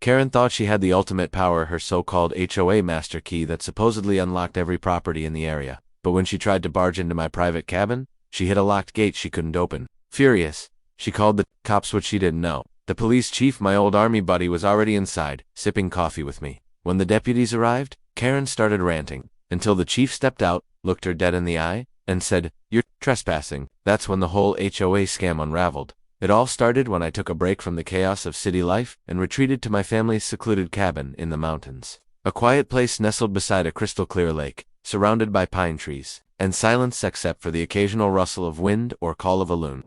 Karen thought she had the ultimate power, her so-called HOA master key that supposedly unlocked every property in the area. But when she tried to barge into my private cabin, she hit a locked gate she couldn't open. Furious, she called the cops, which she didn't know. The police chief, my old army buddy, was already inside, sipping coffee with me. When the deputies arrived, Karen started ranting, until the chief stepped out, looked her dead in the eye, and said, "You're trespassing." That's when the whole HOA scam unraveled. It all started when I took a break from the chaos of city life and retreated to my family's secluded cabin in the mountains. A quiet place nestled beside a crystal-clear lake, surrounded by pine trees, and silence except for the occasional rustle of wind or call of a loon.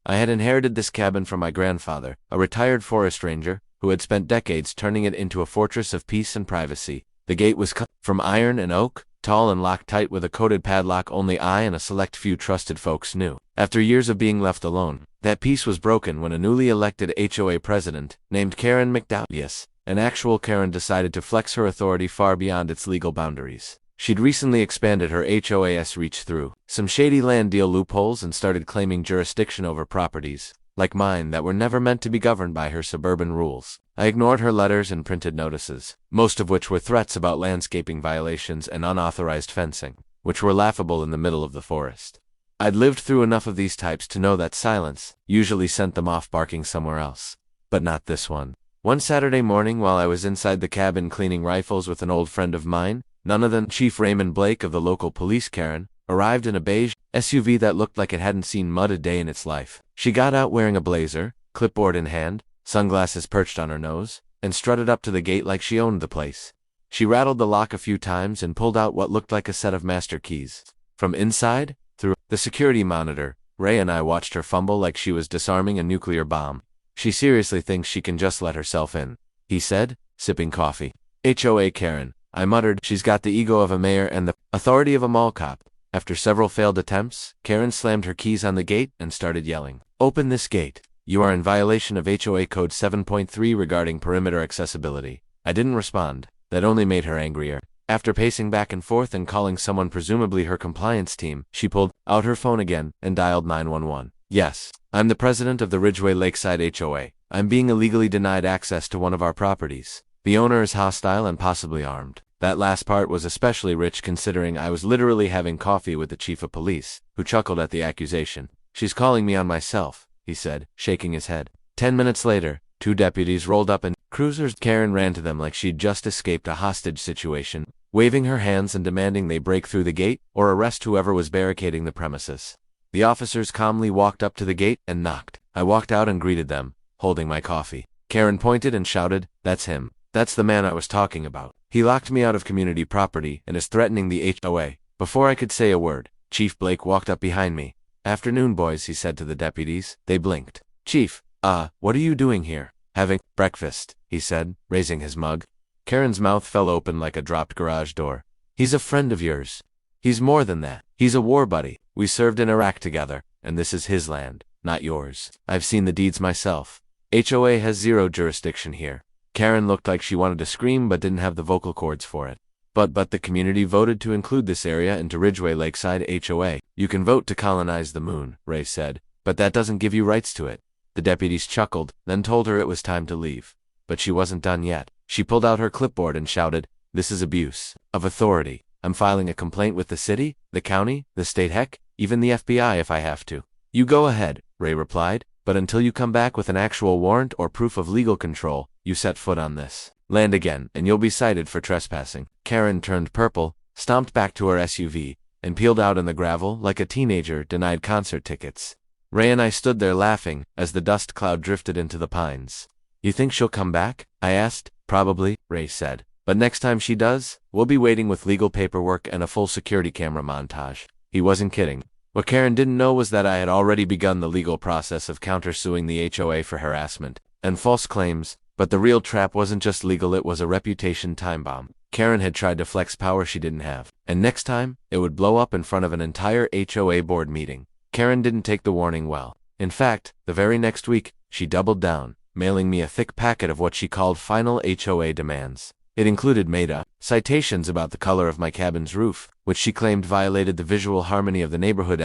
I had inherited this cabin from my grandfather, a retired forest ranger, who had spent decades turning it into a fortress of peace and privacy. The gate was cut from iron and oak, tall and locked tight with a coated padlock only I and a select few trusted folks knew. After years of being left alone, that peace was broken when a newly elected HOA president, named Karen McDowell, an actual Karen, decided to flex her authority far beyond its legal boundaries. She'd recently expanded her HOA's reach through some shady land deal loopholes and started claiming jurisdiction over properties, like mine, that were never meant to be governed by her suburban rules. I ignored her letters and printed notices, most of which were threats about landscaping violations and unauthorized fencing, which were laughable in the middle of the forest. I'd lived through enough of these types to know that silence usually sent them off barking somewhere else. But not this one. One Saturday morning, while I was inside the cabin cleaning rifles with an old friend of mine, none other than Chief Raymond Blake of the local police, Karen, arrived in a beige SUV that looked like it hadn't seen mud a day in its life. She got out wearing a blazer, clipboard in hand, sunglasses perched on her nose, and strutted up to the gate like she owned the place. She rattled the lock a few times and pulled out what looked like a set of master keys. From inside, through the security monitor, Ray and I watched her fumble like she was disarming a nuclear bomb. "She seriously thinks she can just let herself in," he said, sipping coffee. "HOA Karen," I muttered. "She's got the ego of a mayor and the authority of a mall cop." After several failed attempts, Karen slammed her keys on the gate and started yelling, "Open this gate. You are in violation of HOA Code 7.3 regarding perimeter accessibility." I didn't respond. That only made her angrier. After pacing back and forth and calling someone, presumably her compliance team, she pulled out her phone again and dialed 911. "Yes, I'm the president of the Ridgeway Lakeside HOA. I'm being illegally denied access to one of our properties. The owner is hostile and possibly armed." That last part was especially rich considering I was literally having coffee with the chief of police, who chuckled at the accusation. "She's calling me on my self," he said, shaking his head. 10 minutes later, 2 deputies rolled up in cruisers. Karen ran to them like she'd just escaped a hostage situation, waving her hands and demanding they break through the gate or arrest whoever was barricading the premises. The officers calmly walked up to the gate and knocked. I walked out and greeted them, holding my coffee. Karen pointed and shouted, "That's him. That's the man I was talking about. He locked me out of community property and is threatening the HOA." Before I could say a word, Chief Blake walked up behind me. "Afternoon, boys," he said to the deputies. They blinked. "Chief, what are you doing here?" "Having breakfast," he said, raising his mug. Karen's mouth fell open like a dropped garage door. "He's a friend of yours." "He's more than that. He's a war buddy. We served in Iraq together, and this is his land, not yours. I've seen the deeds myself. HOA has zero jurisdiction here." Karen looked like she wanted to scream but didn't have the vocal cords for it. But the community voted to include this area into Ridgeway Lakeside HOA. "You can vote to colonize the moon," Ray said, "but that doesn't give you rights to it." The deputies chuckled, then told her it was time to leave. But she wasn't done yet. She pulled out her clipboard and shouted, "This is abuse of authority. I'm filing a complaint with the city, the county, the state, heck, even the FBI if I have to." "You go ahead," Ray replied, "but until you come back with an actual warrant or proof of legal control, you set foot on this land again, and you'll be cited for trespassing." Karen turned purple, stomped back to her SUV, and peeled out in the gravel like a teenager denied concert tickets. Ray and I stood there laughing as the dust cloud drifted into the pines. "You think she'll come back?" I asked. "Probably," Ray said. "But next time she does, we'll be waiting with legal paperwork and a full security camera montage." He wasn't kidding. What Karen didn't know was that I had already begun the legal process of countersuing the HOA for harassment and false claims. But the real trap wasn't just legal, it was a reputation time bomb. Karen had tried to flex power she didn't have, and next time, it would blow up in front of an entire HOA board meeting. Karen didn't take the warning well. In fact, the very next week, she doubled down, mailing me a thick packet of what she called final HOA demands. It included made-up citations about the color of my cabin's roof, which she claimed violated the visual harmony of the neighborhood,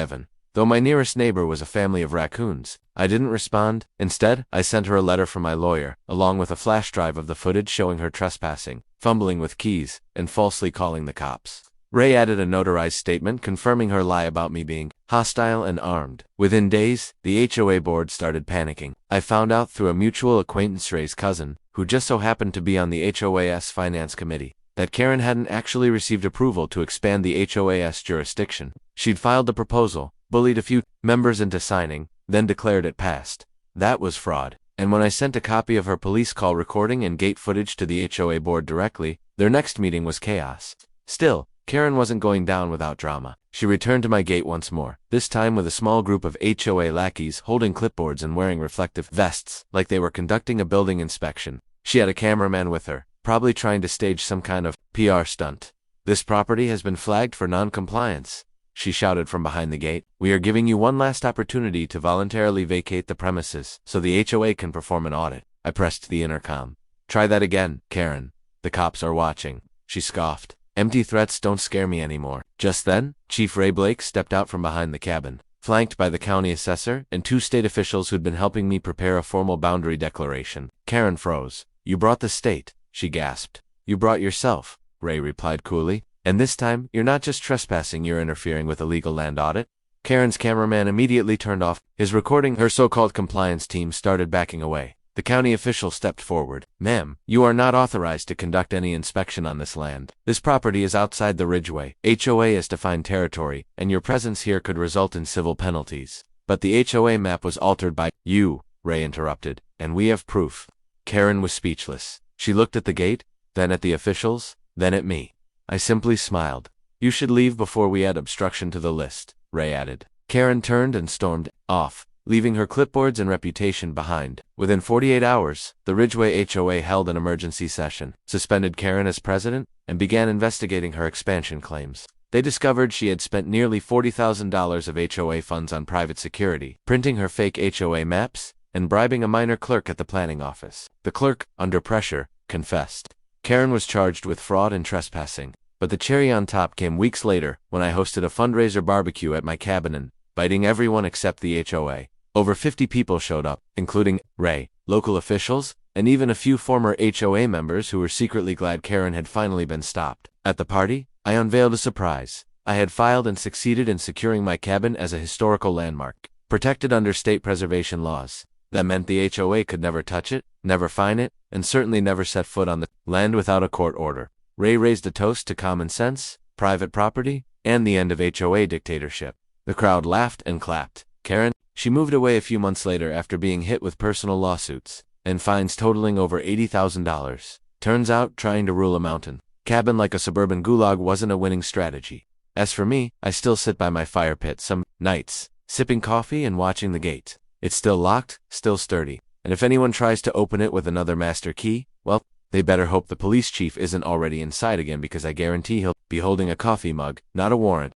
Though my nearest neighbor was a family of raccoons, I didn't respond. Instead, I sent her a letter from my lawyer, along with a flash drive of the footage showing her trespassing, fumbling with keys, and falsely calling the cops. Ray added a notarized statement confirming her lie about me being hostile and armed. Within days, the HOA board started panicking. I found out through a mutual acquaintance, Ray's cousin, who just so happened to be on the HOA's finance committee, that Karen hadn't actually received approval to expand the HOA's jurisdiction. She'd filed the proposal, bullied a few members into signing, then declared it passed. That was fraud. And when I sent a copy of her police call recording and gate footage to the HOA board directly, their next meeting was chaos. Still, Karen wasn't going down without drama. She returned to my gate once more, this time with a small group of HOA lackeys holding clipboards and wearing reflective vests, like they were conducting a building inspection. She had a cameraman with her, probably trying to stage some kind of PR stunt. "This property has been flagged for non-compliance," she shouted from behind the gate. "We are giving you one last opportunity to voluntarily vacate the premises, so the HOA can perform an audit." I pressed the intercom. "Try that again, Karen. The cops are watching," she scoffed. "Empty threats don't scare me anymore." Just then, Chief Ray Blake stepped out from behind the cabin, flanked by the county assessor and 2 state officials who'd been helping me prepare a formal boundary declaration. Karen froze. "You brought the state," she gasped. "You brought yourself," Ray replied coolly. "And this time, you're not just trespassing, you're interfering with a legal land audit." Karen's cameraman immediately turned off his recording. Her so-called compliance team started backing away. The county official stepped forward. "Ma'am, you are not authorized to conduct any inspection on this land. This property is outside the Ridgeway. HOA is defined territory, and your presence here could result in civil penalties." "But the HOA map was altered by you," Ray interrupted, "and we have proof." Karen was speechless. She looked at the gate, then at the officials, then at me. I simply smiled. "You should leave before we add obstruction to the list," Ray added. Karen turned and stormed off, leaving her clipboards and reputation behind. Within 48 hours, the Ridgeway HOA held an emergency session, suspended Karen as president, and began investigating her expansion claims. They discovered she had spent nearly $40,000 of HOA funds on private security, printing her fake HOA maps, and bribing a minor clerk at the planning office. The clerk, under pressure, confessed. Karen was charged with fraud and trespassing. But the cherry on top came weeks later, when I hosted a fundraiser barbecue at my cabin and, inviting everyone except the HOA. Over 50 people showed up, including Ray, local officials, and even a few former HOA members who were secretly glad Karen had finally been stopped. At the party, I unveiled a surprise. I had filed and succeeded in securing my cabin as a historical landmark, protected under state preservation laws. That meant the HOA could never touch it, never fine it, and certainly never set foot on the land without a court order. Ray raised a toast to common sense, private property, and the end of HOA dictatorship. The crowd laughed and clapped. Karen, she moved away a few months later after being hit with personal lawsuits and fines totaling over $80,000. Turns out, trying to rule a mountain cabin like a suburban gulag wasn't a winning strategy. As for me, I still sit by my fire pit some nights, sipping coffee and watching the gate. It's still locked, still sturdy, and if anyone tries to open it with another master key, well, they better hope the police chief isn't already inside again, because I guarantee he'll be holding a coffee mug, not a warrant.